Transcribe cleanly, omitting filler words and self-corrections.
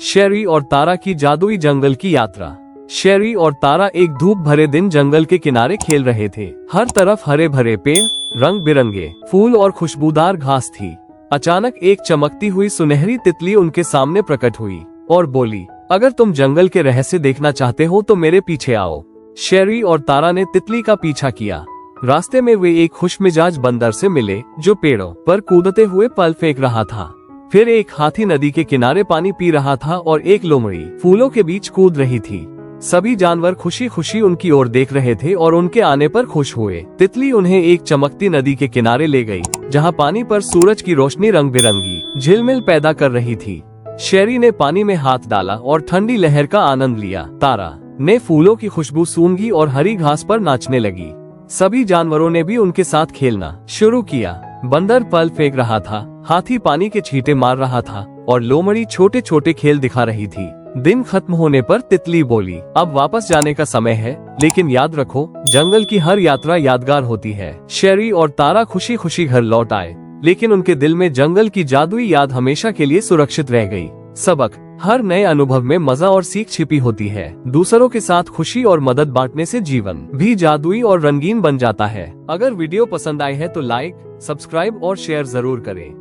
शेरी और तारा की जादुई जंगल की यात्रा। शेरी और तारा एक धूप भरे दिन जंगल के किनारे खेल रहे थे। हर तरफ हरे भरे पेड़, रंग बिरंगे फूल और खुशबूदार घास थी। अचानक एक चमकती हुई सुनहरी तितली उनके सामने प्रकट हुई और बोली, अगर तुम जंगल के रहस्य देखना चाहते हो तो मेरे पीछे आओ। शेरी और तारा ने तितली का पीछा किया। रास्ते में वे एक खुशमिजाज बंदर से मिले जो पेड़ों पर कूदते हुए फल फेंक रहा था। फिर एक हाथी नदी के किनारे पानी पी रहा था और एक लोमड़ी फूलों के बीच कूद रही थी। सभी जानवर खुशी खुशी उनकी ओर देख रहे थे और उनके आने पर खुश हुए। तितली उन्हें एक चमकती नदी के किनारे ले गई, जहां पानी पर सूरज की रोशनी रंग बिरंगी झिलमिल पैदा कर रही थी। शेरी ने पानी में हाथ डाला और ठंडी लहर का आनंद लिया। तारा ने फूलों की खुशबू सूंघी और हरी घास पर नाचने लगी। सभी जानवरों ने भी उनके साथ खेलना शुरू किया। बंदर फल फेंक रहा था, हाथी पानी के छींटे मार रहा था और लोमड़ी छोटे छोटे खेल दिखा रही थी। दिन खत्म होने पर तितली बोली, अब वापस जाने का समय है, लेकिन याद रखो, जंगल की हर यात्रा यादगार होती है। शेरी और तारा खुशी खुशी घर लौट आए, लेकिन उनके दिल में जंगल की जादुई याद हमेशा के लिए सुरक्षित रह गई। सबक, हर नए अनुभव में मजा और सीख छिपी होती है। दूसरों के साथ खुशी और मदद बांटने से जीवन भी जादुई और रंगीन बन जाता है। अगर वीडियो पसंद आए है तो लाइक, सब्सक्राइब और शेयर जरूर करें।